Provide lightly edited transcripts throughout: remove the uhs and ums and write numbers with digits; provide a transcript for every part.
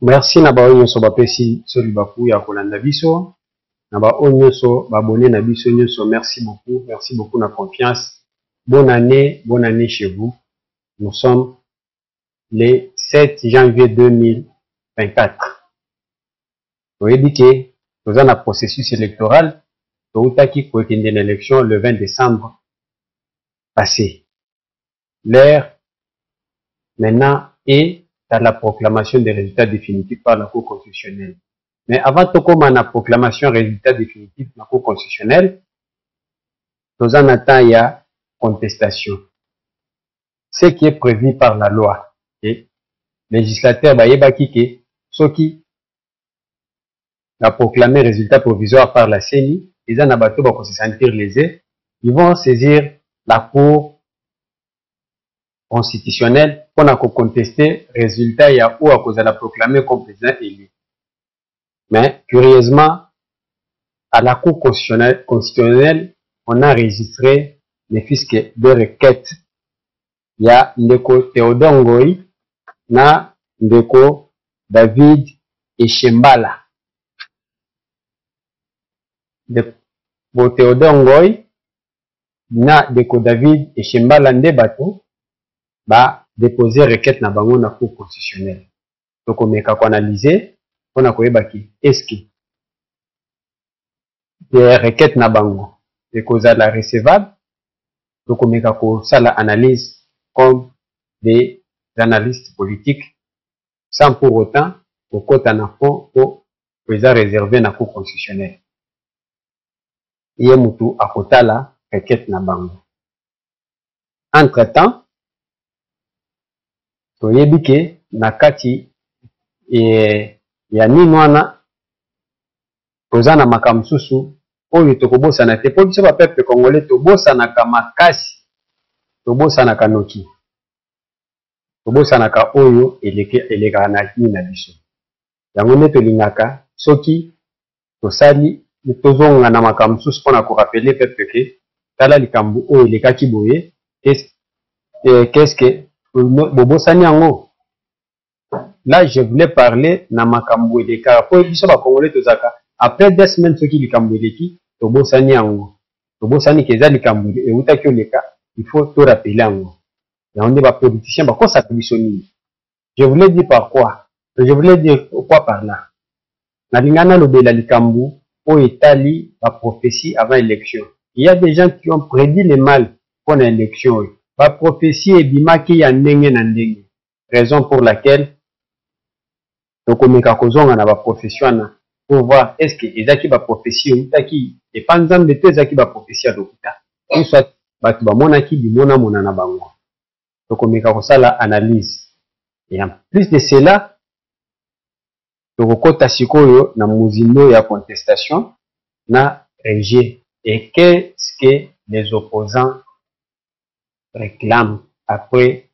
Merci na ba onyoso bapesi so libaku ya kolanda biso na ba onyoso babone na biso nyonso. Merci beaucoup na confiance. Bonne année chez vous. Nous sommes le 7 janvier 2024. Oyebi ke toza na processus électoral, toutaki kokende na élection le 20 décembre passé. L'heure maintenant est à la proclamation des résultats définitifs par la Cour constitutionnelle. Mais avant de commencer la proclamation des résultats définitifs de la Cour constitutionnelle, nous en attendons la contestation. Ce qui est prévu par la loi. Et législateur Bayebaki, ceux qui a proclamé résultat provisoire par la CENI, ils en abattu pour se sentir lésés, ils vont saisir la Cour constitutionnelle pour contester le résultat ou à cause de la proclamer comme président élu. Mais curieusement, à la Cour constitutionnelle, on a enregistré les fiscs de requêtes. Il y a Ndeko Théodore Ngoy na Ndeko David Eshembala. Ndeko Théodore Ngoy na Ndeko David Eshembala nde bato ba déposer requête na bango na Cour constitutionnelle. Donc on meka ko analyser on a koyeba ki est-ce que des requêtes na bango et cause la recevable. Donc on meka ko ça la analyse comme des analystes politiques sans pour autant au côté en fond pour réserver na Cour constitutionnelle. Iye mutu akota la requête na bango. Entre-temps, toyebi ke na kati ya nini wana toza na makambo susu oyo tokobosana te po biso ba peuple congolais tobosanaka makasi, tobosanaka noki, tobosanaka oyo elekaka na kini na biso. Yango nde tolingaka soki tosali tozonga na makambo susu mpona korapele peuple ke tala likambo oyo elekaki boye, qu'est-ce que bobosani yango. Là je voulais parler na makambo elekaka po biso ba congolais tozaka après 2 semaines soki likambo eleki tobosani yango, tobosani keza likambo eutaki oleka, il faut to rappeler yango. Yango nde ba politiciens bakosaka biso nini. Je voulais dire par quoi, je voulais dire quoi par là. Nalingana lobela likambo oyo etali ba prophétie avant élection. Il y a des gens qui ont prédit le mal pour l'élection. Ba prophétie ebimaki ya ndenge na ndenge. Raison pour laquelle tokomeka kozonga na ba profession pour voir est-ce que ezaki ba prophétie utaki et panzambe te ezaki ba prophétie ya lokuta. Ou soit batu bamonaki bimona mona na bango. Tokomeka kosala analyse. Et en plus de cela, tokokota sikoyo na muzindo ya contestation na rejet. Et qu'est-ce que les opposants réclament après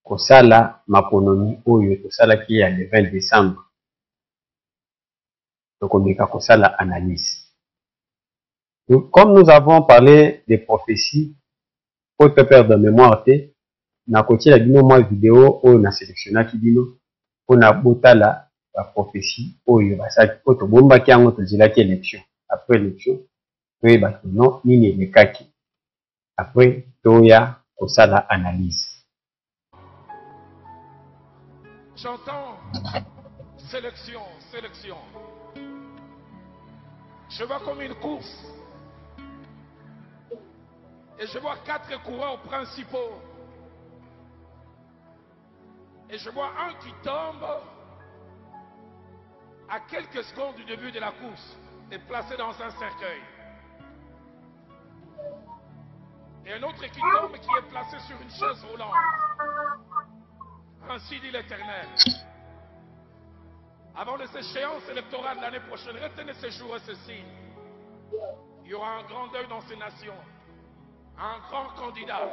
kosala maponomi oyo tosalaki ya le 20 décembre. Tokomeka kosala analyse. Comme nous avons parlé des prophéties, pour te perdre de mémoire, na côté la bino moi vidéo oyo na sélectionnaki bino pona botala la prophétie oyo basaki poto bombaki yango tozilaki élection. Après élection, oui bato non nini elekaki. Après toya kosala analyse. J'entends sélection, sélection. Je vois comme une course. Et je vois 4 coureurs principaux. Et je vois un qui tombe. à quelques secondes du début de la course, est placé dans un cercueil. Et un autre qui tombe qui est placé sur une chaise roulante. Ainsi dit l'Éternel. Avant les échéances électorales de l'année prochaine, retenez ces jours et ceci. Il y aura un grand deuil dans ces nations. Un grand candidat.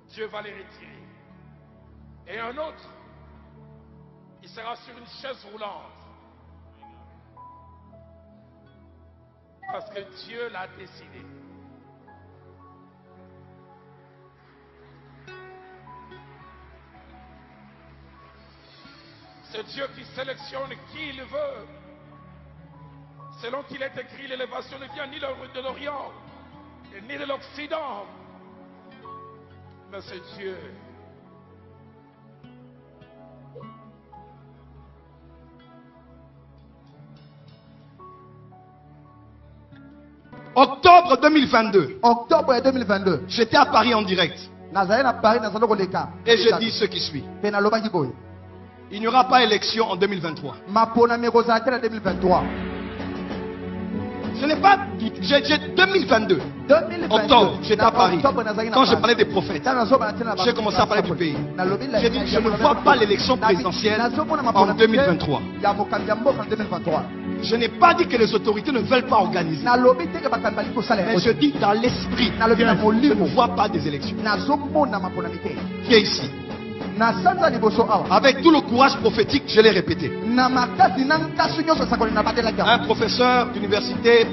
Dieu va les retirer. Et un autre, il sera sur une chaise roulante. Parce que Dieu l'a décidé. C'est Dieu qui sélectionne qui il veut. Selon qu'il est écrit, l'élévation ne vient ni de l'Orient, ni de l'Occident. Mais c'est Dieu. Octobre 2022. Octobre 2022. J'étais à Paris en direct. Et je dis ce qui suit. Il n'y aura pas élection en 2023. Ce n'est pas... J'ai 2022. Octobre, j'étais à Paris. Quand je parlais des prophètes, j'ai commencé à parler du pays. J'ai dit, je ne vois pas l'élection présidentielle en 2023. Je n'ai pas dit que les autorités ne veulent pas organiser. Mais je dis dans l'esprit, je ne vois pas des élections. Qui est ici? Avec tout le courage prophétique, je l'ai répété. Un professeur d'université,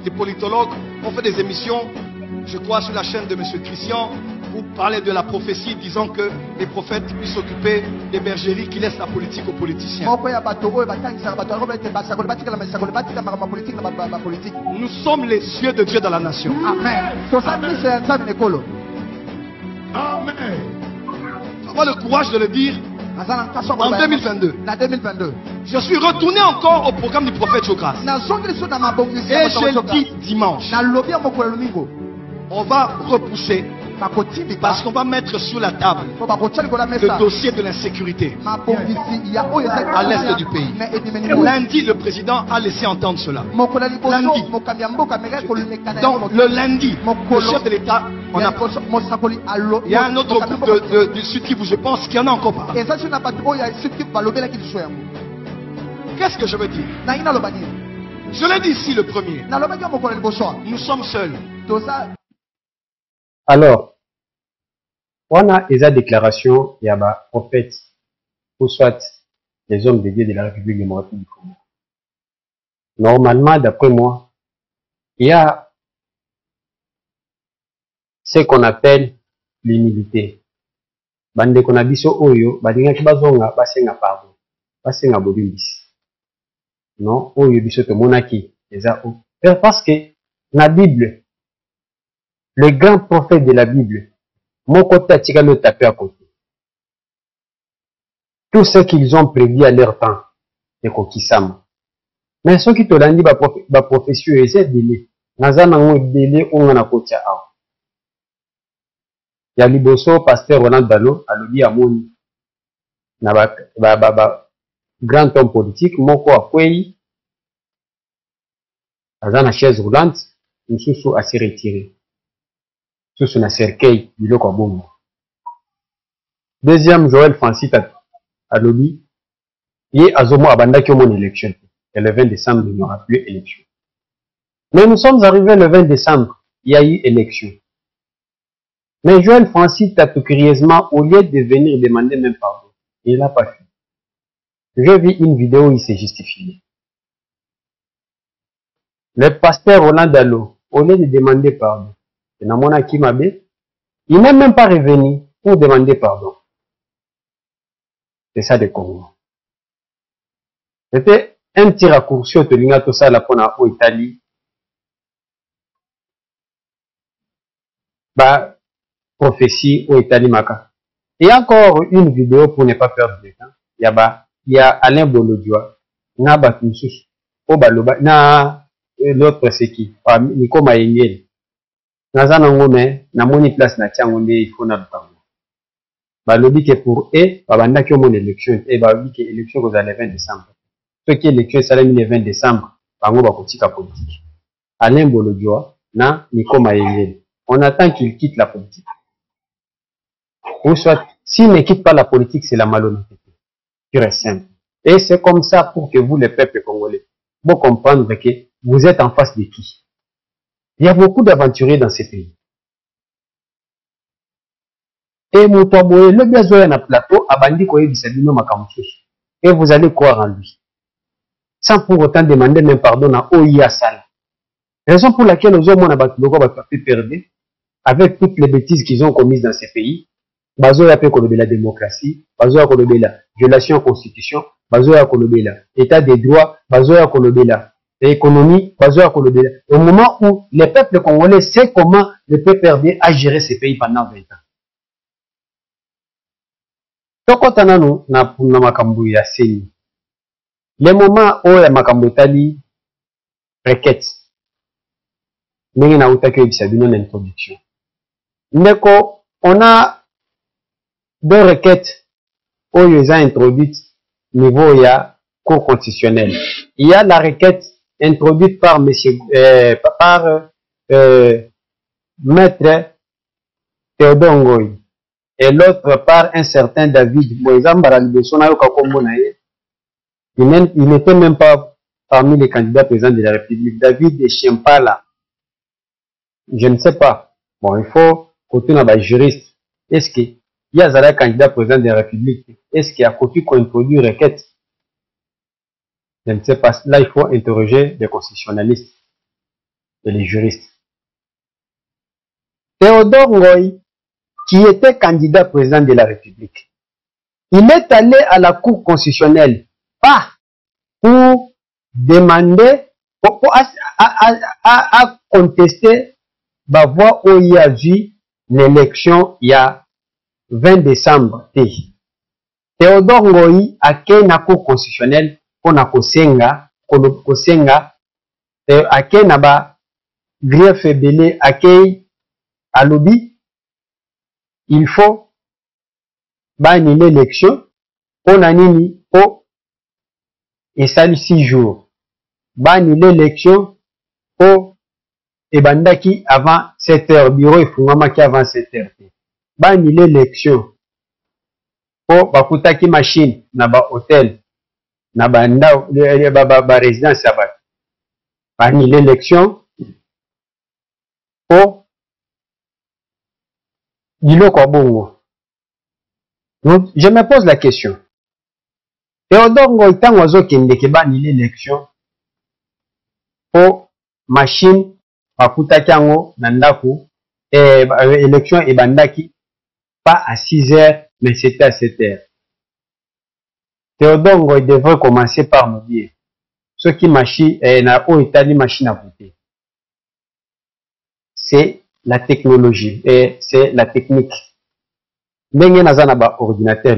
des politologues, ont fait des émissions, je crois, sur la chaîne de M. Christian, où parlait de la prophétie, disant que les prophètes puissent s'occuper des bergeries qui laissent la politique aux politiciens. Nous sommes les yeux de Dieu dans la nation. Amen. Amen. Avoir le courage de le dire en 2022. Je suis retourné encore au programme du prophète Jocas. Et je dis dimanche, on va repousser parce qu'on va mettre sur la table le dossier de l'insécurité à l'est du pays. Lundi, le président a laissé entendre cela. Lundi. Donc, le lundi, le chef de l'État, il y a un autre groupe du Sud Kivu, je pense qu'il y en a encore pas. Qu'est-ce que je veux dire? Je l'ai dit ici le premier. Nous sommes seuls. Alors, on a des déclarations, il y a des prophètes, ou soit les hommes de Dieu de la République démocratique du Congo. Normalement, d'après moi, il y a ce qu'on appelle l'humilité. Bande qu'on a biso oyo, badinga ki bazonga, basenga pardon, basenga bobimbisi. Non, oyo biso to monaki, parce que la Bible, le grand prophète de la Bible, mon côté a tiré le tapé à côté. Tout ce qu'ils ont prévu à leur temps, c'est Kokisama. Mais ceux qui te l'ont dit, la prophétie, c'est délai. Nazana ont délai, on a côté à. Il y a Liboso, pasteur Ronald Dalo, à l'objet à mon. Grand homme politique, mon quoi, après, Nazana chaise roulante, une sous à se retirer. Sous un cercueil, il est comme deuxième, Joël Francis à l'objet, il est à Zomo Abanda qui a mon élection. Et le 20 décembre, il n'y aura plus élection. Mais nous sommes arrivés le 20 décembre, il y a eu élection. Mais Joël Francis Tatou curieusement, au lieu de venir demander même pardon, il n'a pas fait. J'ai vu une vidéo où il s'est justifié. Le pasteur Roland Dalo, au lieu de demander pardon, il n'est même pas revenu pour demander pardon. C'est ça de Congo. C'était un petit raccourci au Tolinga, tout ça, la pona au Italie. Bah, prophétie au Italie Maka. Et encore une vidéo pour ne pas perdre de temps. Il y a Alain Bolodjoa, na Batunsus, au Baloba, na l'autre c'est qui? Nico Maengel. Naza nangome, na moni place na tiangonde, il faut na lupango. Balobi que pour eux, babanda qui ont mon élection, et babi que élection aux 20 décembre. ce qui est l'élection salami le 20 décembre, bango bakotika politique. Alain Bolodjoa, na Nico Mayengeli. On attend qu'il quitte la politique. Ou soit, s'il ne quitte pas la politique, c'est la malhonnêteté. Pure et simple. Et c'est comme ça pour que vous, les peuples congolais, vous comprendre que vous êtes en face de qui. Il y a beaucoup d'aventuriers dans ces pays. Et Moutouaboye, le biazoya na plateau, abandi koye bisabino makamususu. Et vous allez croire en lui. Sans pour autant demander même pardon à Oya Sala. Raison pour laquelle aux hommes, on a pu perdre, avec toutes les bêtises qu'ils ont commises dans ces pays, bazoya pe kolobe la démocratie, bazoya kolobe la violation de la constitution, bazoya kolobe la état des droits, bazoya kolobe la économie, bazoya kolobe la. Au moment où les peuples congolais savent comment le peuple RD a géré ces pays pendant 20 ans. Tokotana nous na makambu ya seni. Les moments où la makambu tali requête. Ndenge na utaki bisabino na introduction. Ndeko, on a deux requêtes où ils ont introduites niveau ya cour constitutionnelle. Il y a la requête introduite par maître Théodore Ngoy et l'autre par un certain David. Il n'était même pas parmi les candidats présidents de la République. David et Chiempala. Je ne sais pas. Bon, il faut côté dans les juristes. Est-ce qu'il y a un candidat président de la République? Est-ce qu'il y a côté qu'on introduit une requête? Je ne sais pas. Là, il faut interroger les constitutionnalistes et les juristes. Théodore Ngoy, qui était candidat président de la République, il est allé à la Cour constitutionnelle, pas pour demander, à contester la voie où il y a eu l'élection il y a 20 décembre. Théodore Ngoy a quitté la Cour constitutionnelle pour na kosenga, a quitté na ba grief belé a quitté à lobby. Il faut bannir l'élection pour nanini pour et ça 6 jours. Bannir l'élection pour et bandaki avant 7 heures, bureau et fungamaki avant 7 heures. Bannir l'élection pour bakutaki machine na ba hôtel na banda ba résidence ya ba. Bannir l'élection pour Biloko Bongo. Donc, je me pose la question. Théodore Ngoy tango azokende ke bani l'élection pour machine bakutaki yango na ndako élection ebandaki pas à 6 heures mais c'était à 7 heures. Théodore Ngoy devrait commencer par nous dire ce qui machine na o etali machine à voter. C'est la technologie et c'est la technique. Ordinateur,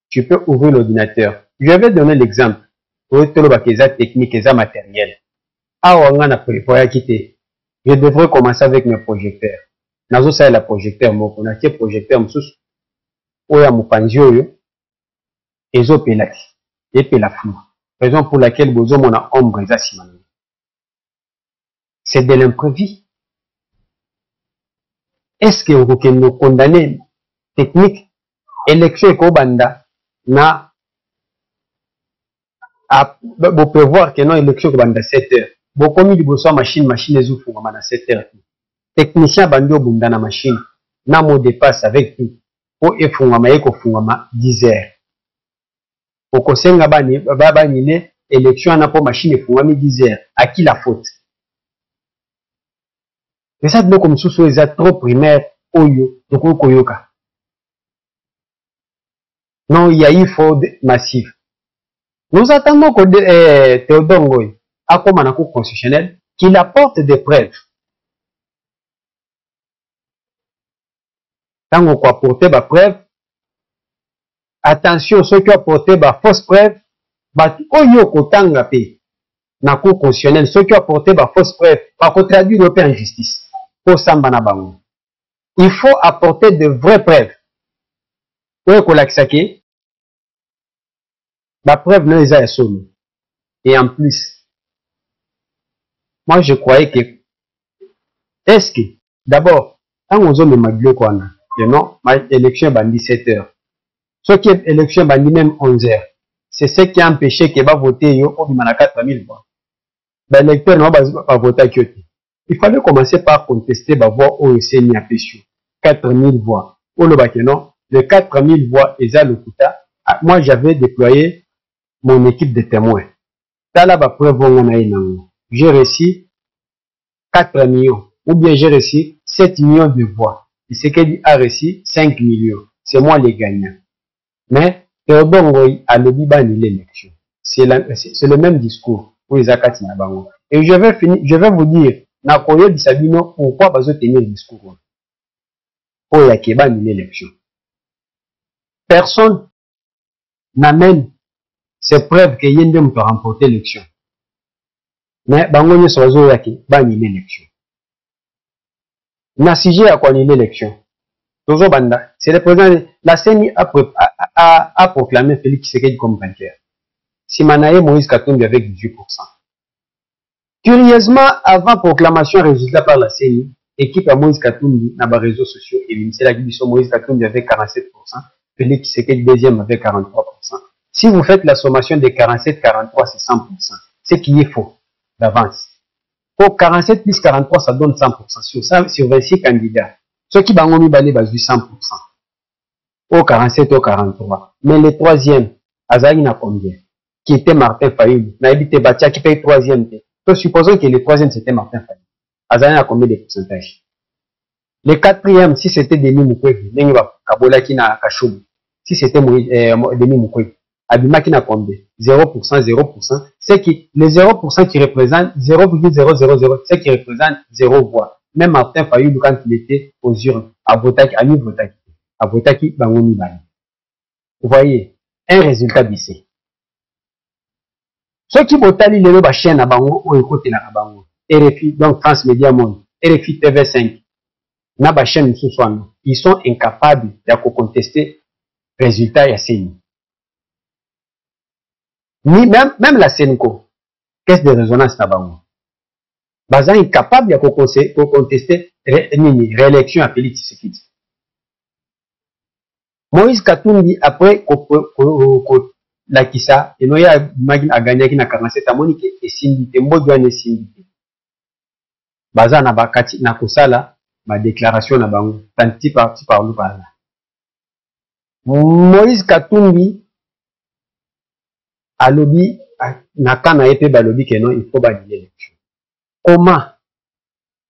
tu peux ouvrir l'ordinateur. Je vais donner l'exemple. Technique et matériel. Je devrais commencer avec mes projecteurs. Nazo ça la projecteur moko na tie projecteur msusu oya mupanzio yo ezo pelaki et pela flou. Raison pour laquelle bozo mona ombre eza simana. C'est de l'imprévu. Est-ce que vous nous condamnez technique élection et Kobanda na vous prévoir que non élection Kobanda 7 heures. Vous commis du bosso machine les oufou à 7 heures. Technicien bandio bunda na machine na mot de passe avec tout pour efungama eko fungama 10 heures. Pour kosenga bani ne élection na pour machine efungami 10 heures. À qui la faute? Mais ça, nous, comme sous les trop primaires, oyo, donc koyoka. Non, il y a eu fraude massive. Nous attendons que Théodore Ngoy, à comme un cour constitutionnel, qu'il apporte des preuves. Tant qu'on apporte des preuves, attention, ceux qui apportent des fausses preuves, oyo kotanga pe, na cour constitutionnelle, ceux qui apportent des fausses preuves, par contre, traduire le en justice. Il faut apporter de vraies preuves. La preuve, non, ils ont sonné. Et en plus, moi, je croyais que, est-ce que, d'abord, quand on a le quoi, non, ma élection est 17h. Ce qui est élection est même 11h. C'est ce qui a empêché qu'il va voter, au moins 4000 voix. L'électeur n'a pas voté à Kyoto. Il fallait commencer par contester la voix au SNI à Péchou. 4000 voix. Au non, les 4000 voix, et le Kuta, moi, j'avais déployé mon équipe de témoins. Dans la preuve, j'ai reçu 4 millions, ou bien j'ai reçu 7 millions de voix. Et ce qu'elle a reçu 5 millions. C'est moi les gagnants. Mais, Théodore Ngoï a le bani l'élection. C'est le même discours pour les Akati Nabango. Et je vais vous dire, Nakoye Bisabino, pourquoi pas tenir le discours pour Yakebani l'élection. Personne n'amène ces preuves que Yendem peut remporter l'élection. Mais Bango ne soit pas bani l'élection. Na sujet à quoi l'élection. Toujours Banda, c'est le président, la CENI a proclamé Félix Tshisekedi comme vainqueur. Simanaye Moïse Katumbi avec 18%. Curieusement, avant proclamation résultat par la CENI, équipe à Moïse Katumbi dans les réseaux sociaux et ministère de la Moïse Katumbi avec 47%, Félix Tshisekedi deuxième avec 43%. Si vous faites la sommation de 47-43, c'est 100%. Ce qui est faux d'avance. Pour 47 plus 43, ça donne 100%. Sur 26 candidats. Ceux qui ont balé 100%. Au 47, au 43. Mais le troisième, Azaï n'a combien? Qui était Martin Fayulu. Naïbité Batia qui paye troisième. Donc, supposons que le troisième c'était Martin Fayulu. Azaï n'a combien de pourcentage? Le quatrième, si c'était Denis Mukwege, Nengiba Kabola qui n'a Kachoum. Si c'était Denis Mukwege, Abima qui n'a combien? 0%, 0%. C'est qui, les 0% qui représentent 0,000, c'est qui représente 0 voix. Même Martin Fayulu, quand il était aux urnes, à Votaki, à mi-Votaki, à Votaki, Bangouni Bani. Vous voyez, un résultat d'ici. Ceux qui votali les deux chaînes à Bango, ou écouté na Bango. RFI, donc France Média Monde, RFI TV5, na chaîne Sousouane, ils sont incapables de contester le résultat à CENI. Même la CENCO, caisse de résonance na Bango. Bazan est capable de contester réélection à Félix Tshisekedi. Moïse Katumbi, après la Kissa, et Noya a gagné qui n'a 47 à Monique et Sindité, Mbodouane et Sindité. Bazan na bakati na kosala, ma déclaration na bango, tanti parti par nous par là. Moïse Katumbi, a lobby, na kana épée balobi que non, il faut bannir l'élection. Comment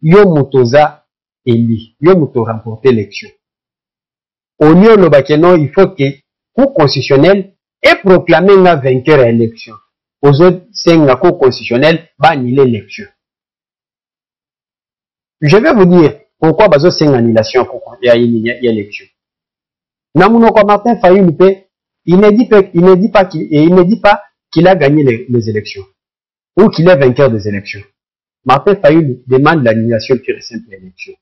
yo mutoza élu, yo muto remporter l'élection. Au lieu de bakeno, il faut que cour constitutionnel ait proclamé un vainqueur à l'élection. Aux autres, c'est la cour constitutionnelle bannir l'élection. Je vais vous dire pourquoi bazo c'est une annulation pour y a l'élection. Namuno comme Martin Fayulu, il ne dit pas qu'il a gagné les élections ou qu'il est vainqueur des élections. Martin Fayulu demande l'annulation pure et simple de l'élection.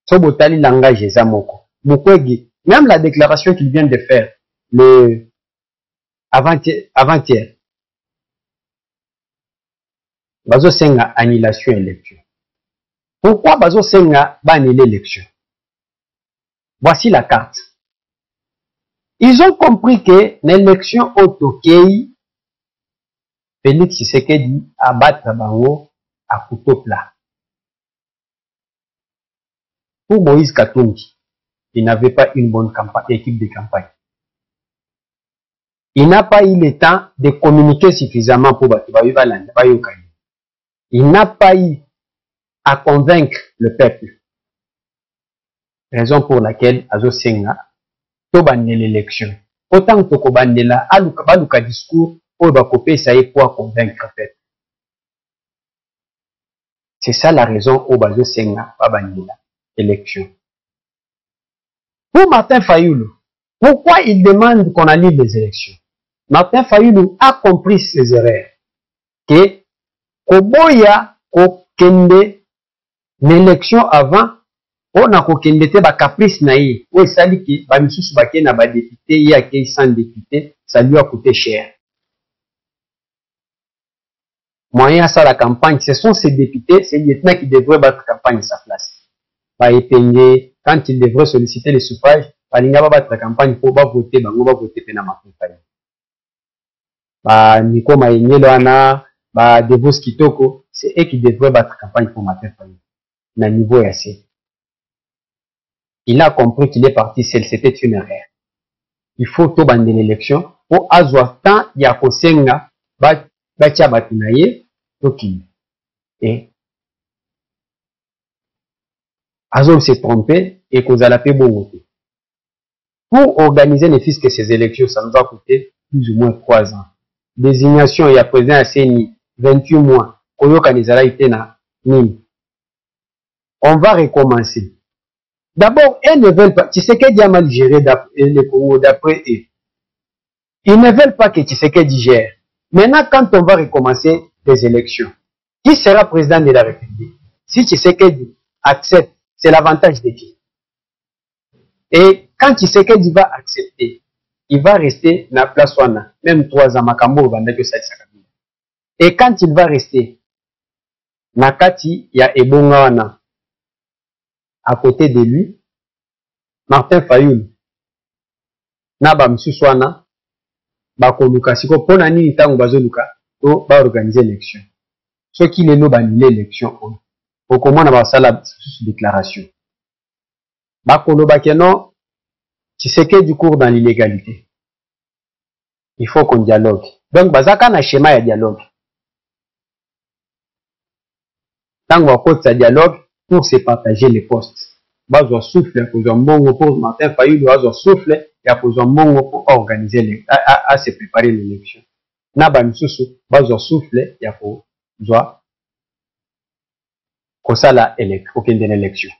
Sobotali langage Zamoko. Mukwege, même la déclaration qu'il vient de faire avant-hier, Bazo Senga annulation élection. Pourquoi Bazo Senga va annuler l'élection? Voici la carte. Ils ont compris que l'élection au Tokei, Félix Tshisekedi a battu Bango à couteau plat. Pour Moïse Katumbi, il n'avait pas une bonne équipe de campagne. Il n'a pas eu le temps de communiquer suffisamment pour il n'a pas eu à convaincre le peuple. Raison pour laquelle Azo Senga Tobane l'élection. Autant que Kobandela, Aluka discours, pour Bakopé, ça est pour convaincre le peuple. C'est ça la raison où Bazo Senga Babandela élection. Pour Martin Fayulu, pourquoi il demande qu'on annule les élections? Martin Fayulu a compris ses erreurs. Que Koboya Kokende l'élection avant On a kokende te ba caprice na ye. Ou sali ki ba misusu ba ke na ba député ye a ke 100 députés, ça lui a coûté cher. Moyen à ça la campagne, ce sont ces députés, ces lieutenants qui devraient battre campagne à sa place. Ba épingé, quand ils devraient solliciter les suffrages, ba linga ba battre campagne pour ba voter, ba voter pena ma campagne. Ba Niko Maïngelo ana, ba Devos Kitoko, c'est eux qui devraient battre campagne pour ma famille. Na niveau assez. Il a compris qu'il est parti seul, c'était une erreur. Il faut tout bander l'élection pour avoir tant ya kosenga batia batunaye toki. Et Azol s'est trompé et qu'on a la paix bon côté. Pour organiser ne fût-ce que ces élections, ça nous a coûté plus ou moins 3 ans. Désignation il y a président à CENI, 28 mois. Koyoka Nizala Itena, Nini. On va recommencer. D'abord, elles ne veulent pas. Tshisekedi a mal géré le Congo d'après eux. Ils ne veulent pas que Tshisekedi gère. Maintenant, quand on va recommencer les élections, qui sera président de la République? Si Tshisekedi accepte, c'est l'avantage de qui? Et quand Tshisekedi va accepter, il va rester dans la place wana, même 3 ans, Makambo, que ça. Et quand il va rester, Nakati, il y a Ebonga wana. À côté de lui, Martin Fayoul, Naba Msuswana, Bakoluka, Siko, Ponani, Nitango Bazoluka, to ba organiser l'élection. Ce qui les loba annulé l'élection, au comment on va faire la déclaration. Bakoloba Keno, tu sais que du cours dans l'illégalité. Il faut qu'on dialogue. Donc, Bazaka na schéma ya dialogue. Tant qu'on va dialogue, pour se partager les postes. Bazo souffle pour un bon pour Martin Fayoul, bazo souffle et pour un bon pour organiser à se préparer l'élection. Naba misusu bazo souffle et pour doit comme ça la élection.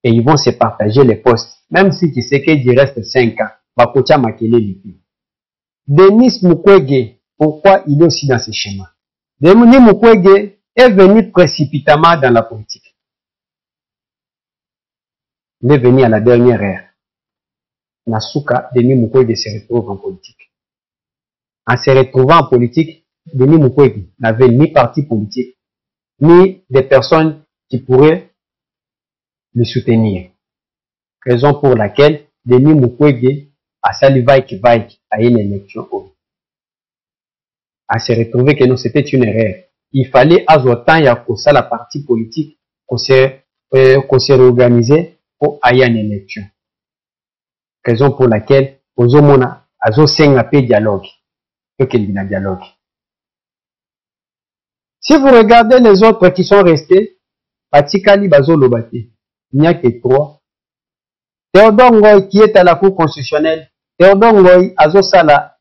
Et ils vont se partager les postes, même si tu sais qu'il reste 5 ans. Bakocha Makele Lipi. Denis Mukwege, pourquoi il est aussi dans ce schéma? Denis Mukwege est venu précipitamment dans la politique. Il est venu à la dernière ère. Nasuka, Denis Mukwege se retrouve en politique. En se retrouvant en politique, Denis Mukwege n'avait ni parti politique, ni des personnes qui pourraient le soutenir. Raison pour laquelle Denis Mukwege a sali vaik à une élection. À se retrouver que non, c'était une erreur. Il fallait azotan ya kosa la partie politique qu'on s'est réorganisé pour aller à une élection. Raison pour laquelle Ozomona azo senga pe dialogue. Dialogue. Si vous regardez les autres qui sont restés, Patikali Bazo Lobate, il n'y a que 3. Théodore Ngoy qui est à la Cour constitutionnelle, Théodore Ngoy azo sala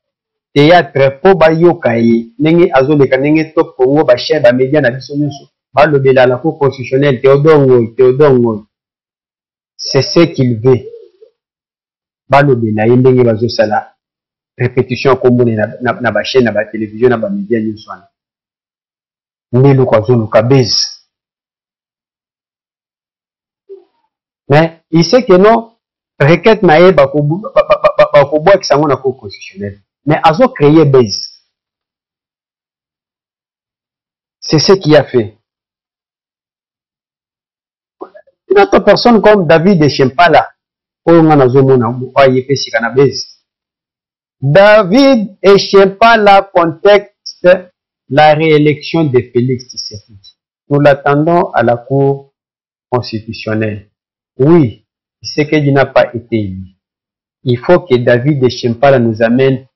théâtre po bayokaye nenge azoleka nenge top Congo ba chef ba média na biso nyonso ba lobela la Cour constitutionnelle Théodore Ngoy c'est ce qu'il veut ba lobela ndenge bazo sala répétition comme na ba chaîne na ba télévision na ba média nyonso wana ndelo kwa zolo kabezi. Mais il sait que non requête nae ba ko boa ki sango na Cour constitutionnelle. Mais Azo créé base. C'est ce qu'il a fait. Une autre personne comme David Echempala, David Echempala contexte la réélection de Félix Tshisekedi. Nous l'attendons à la Cour constitutionnelle. Oui, Tshisekedi n'a pas été élu. Il faut que David Echempala nous amène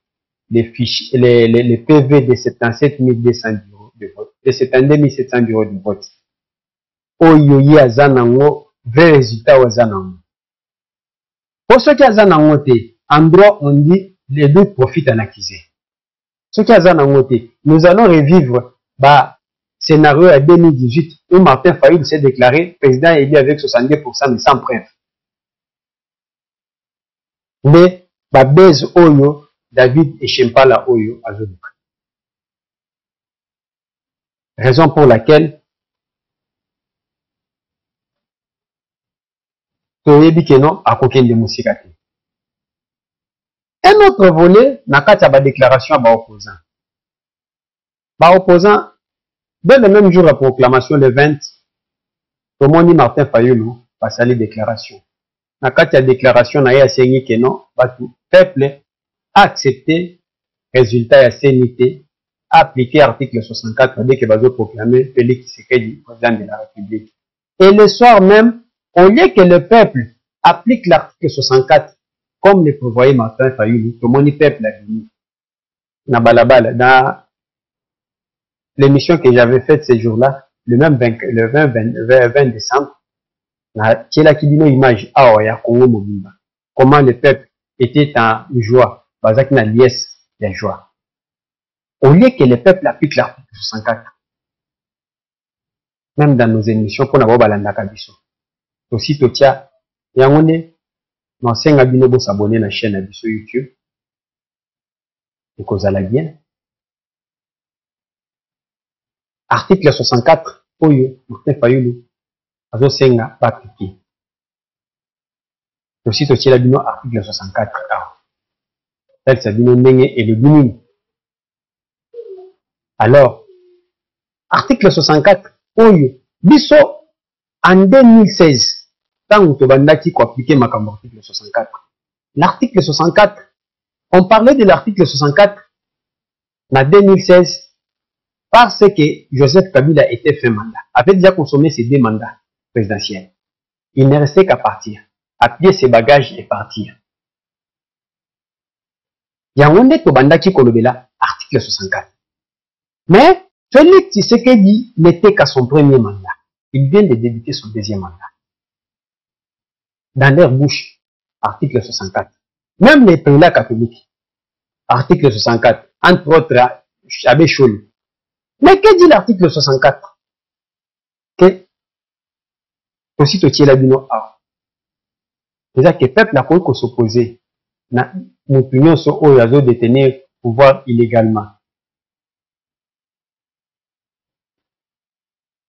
les fiches, les PV de 77 200 euros de vote, de 72 700 euros de vote. Oyoyi azanango, vrai résultat au azanango. Pour ceux qui azanango te, en droit on dit les deux profitent en acquisé. Ceux qui azanango te, nous allons revivre bah scénario à 2018 où Martin Fayoul s'est déclaré président élu avec 62% mais sans preuve. Mais bah base oyo David Echempala Oyo Azoluka. Raison pour laquelle toyebi ke non akokende mosika te. Un autre volet na kati ya déclaration à opposant. Opposant dès le même jour de la proclamation le 20, tomoni Martin Fayulu basali déclaration. Na kati ya déclaration na ye asengi ke non batu peuple a accepté résultat ya CNT appliqué article 64 dès que bazo proclamer Félix Tshisekedi président de la République. Et le soir même, au lieu que le peuple applique l'article 64 comme le prévoyait Martin Fayulu, tout le monde peuple a dit. Na balabala, dans l'émission que j'avais faite ce jour-là, le 20 décembre, na tiela kidino image awa ya Congo Mobimba. Comment le peuple était en joie, bazaki na liesse de joie. Au lieu que le peuple applique l'article 64, même dans nos émissions, pour n'avoir balanda kabiso. Aussi, totia, yangone, non senga bino bo s'abonner na chaîne abiso YouTube. Et cause à la bien. Article 64, oyo, Martin Fayulu, azo senga pas appliqué. Aussi, totia la bino article 64. Tel sa bino nenge et le bini. Alors, article 64, oyo, biso, en 2016, tant que bandaki ko appliquer ma article 64. L'article 64, on parlait de l'article 64 en 2016 parce que Joseph Kabila était fait mandat. Avait déjà consommé ses 2 mandats présidentiels. Il ne restait qu'à partir, appuyer ses bagages et partir. Yangonde to bandaki kolobela article 64. Mais Félix Tshisekedi n'était qu'à son premier mandat. Il vient de débuter son 2e mandat. Dans leur bouche, article 64. Même les prélats catholiques, article 64, entre autres, Abbé Choli. Mais que dit l'article 64? Que, aussitôt qu'il a dit non, c'est-à-dire que le peuple n'a pas s'opposer. Nous opinions sur eux, ils ont détenu le pouvoir illégalement.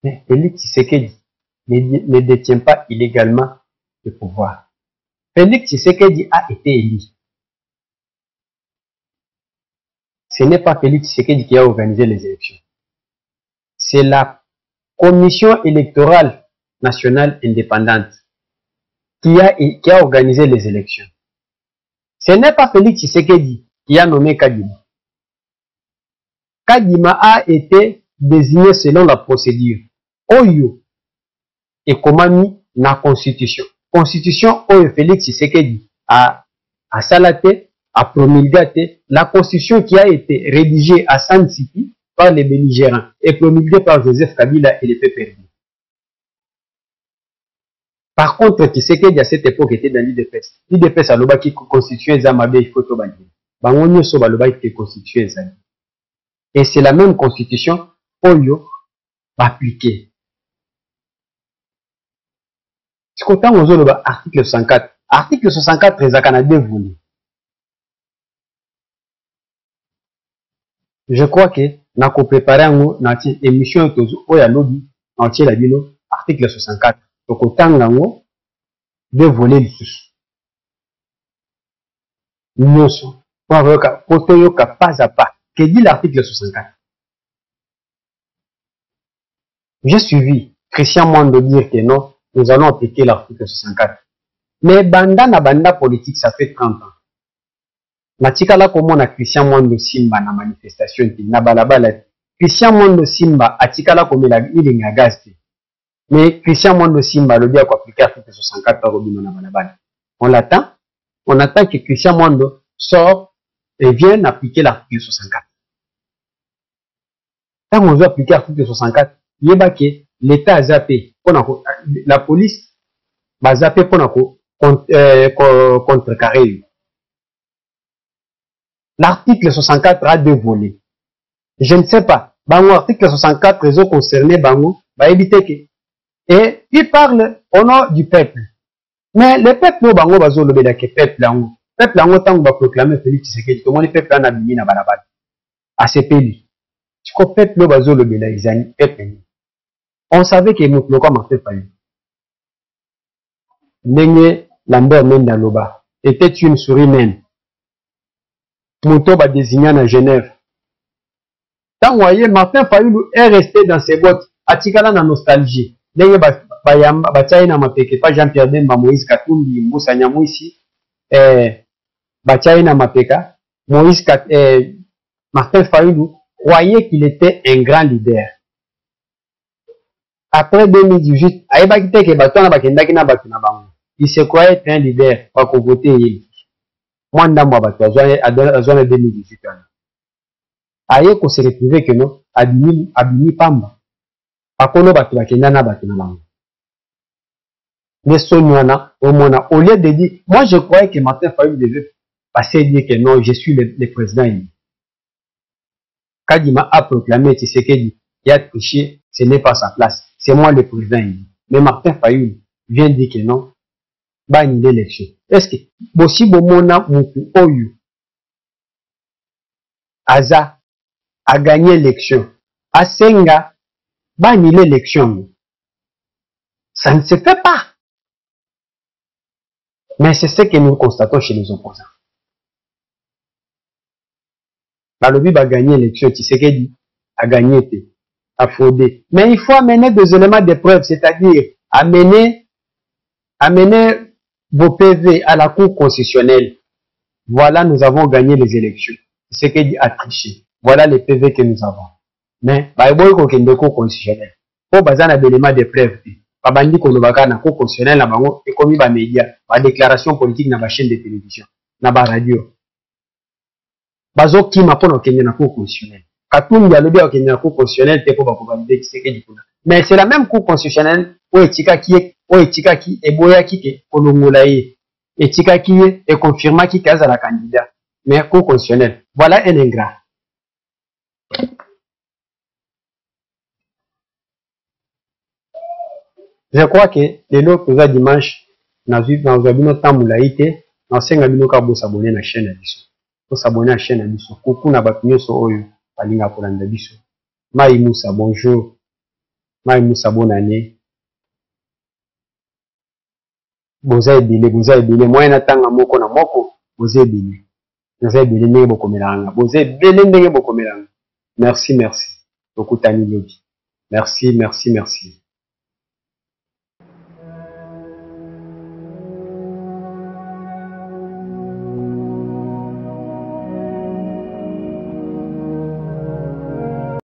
Mais Félix Tshisekedi ne détient pas illégalement le pouvoir. Félix Tshisekedi a été élu. Ce n'est pas Félix Tshisekedi qui a organisé les élections. C'est la Commission électorale nationale indépendante qui a organisé les élections. Ce n'est pas Félix Tshisekedi qui a nommé Kadima. Kadima a été désigné selon la procédure. Oyo et comment na constitution. Constitution oyo Félix Tshisekedi a salaté, a promulgaté la constitution qui a été rédigée à San City par les belligérants et promulguée par Joseph Kabila et les PPRD. Par contre, Tshisekedi à cette époque était dans l'IDPS. L'IDPS a loba qui constituait Zamabe il faut tobanger. Bangonyo so baloba qui constituait Zamabe. Et c'est la même constitution oyo appliquée. Article 64. Article 64 est à 2 volets. Je crois que nous avons préparé une émission où il lobby article 64. Donc, autant nous 2 volets de tous. Nous sommes pas à pas. Que dit l'article 64? J'ai suivi Christian Mondo dire que non. Nous allons appliquer l'article 64. Mais banda na banda politique, ça fait 30 ans. Natikala komo na Christian Mondo Simba na manifestation na balabala. Christian Mondo Simba atikala komo la ili nga gazte. Mais Christian Mondo Simba le dit à appliquer l'article 64 par Robino na balabala. On l'attend. On attend que Christian Mondo sort et vienne appliquer l'article 64. Quand on veut appliquer l'article 64, il y a que l'État a zappé. La police va zapper pour contrecarrer. L'article 64 a 2 volets. Je ne sais pas. L'article 64 réseau concerné Bango va éviter que. Et il parle au nom du peuple. Mais le peuple Bango va zolober que peuple Bango. Peuple Bango tant va proclamer Félix Tshisekedi. Tout le monde peuple en abîmé na balabala. À ce pays. Tu crois peuple va zolober là ils ont peuple. On savait que nous comme en fait pas eu. Ndenge Lambert Mende Loba était une souris naine. Moto ba désigné à Genève. Tant voyez, Martin Fayulu est resté dans ses bottes. Atikala na nostalgie. Ndenge ba na mapeke pa Jean-Pierre Bemba, Moïse Katumbi, Moussa Nyamwisi, na mapeka. Martin Fayulu croyait qu'il était un grand leader. Après 2018, il se croyait être un leader. Moi, je 2018. Aye ko se retrouver que non, abimi pamba. Akono batu bakenda na batu na bango. Mais Sonyana, au lieu de dire, moi je croyais que Martin Fayulu devait passer et dire que non, je suis le président. Kadima a proclamé Tshisekedi, il a triché, ce n'est pas sa place. C'est moi le président. Mais Martin Fayulu vient dire que non, bah il l'élection. Est-ce que, si Bomona Moukou Oyu, Aza, a gagné l'élection, Asenga, bah il l'élection. Ça ne se fait pas. Mais c'est ce que nous constatons chez les opposants. Balobi va gagner l'élection, Tshisekedi a gagné, a fraudé. Mais il faut amener des éléments de preuve, c'est-à-dire amener vos PV à la Cour constitutionnelle. Voilà, nous avons gagné les élections. Tshisekedi a triché. Voilà les PV que nous avons. Mais, il y a une Cour constitutionnelle. Il y a des éléments de preuve. Babandi kolobaka na Cour constitutionnelle na bango et comme ba média, ba déclaration politique na ba chaîne de télévision, na ba radio. Bazo kima pono kenya na Cour constitutionnelle. Katumbi alobi o kenya na Cour constitutionnelle te po ba ko valider Tshisekedi kuna. Mais c'est la même Cour constitutionnelle o etika ki eboya ki ke kolongola ye. Etika ki et confirma ki kaza la candidat. Mais Cour constitutionnelle, voilà un ingrat. Je crois que le lot que dimanche, nous avons temps moulaïté, nous avons s'abonner à la chaîne à Bisso. Nous s'abonner à la chaîne à Bisso. Coucou na batunyo so oyo, palinga kolanda Bisso. Maï Moussa, bonjour. Maï Moussa, bonne année. Boza ebile. Moi na tanga moko na moko, boza ebile. Boza ebile ndenge bokomelanga. Boza ebile ndenge bokomelanga. Merci. Tokutani lobi. Merci.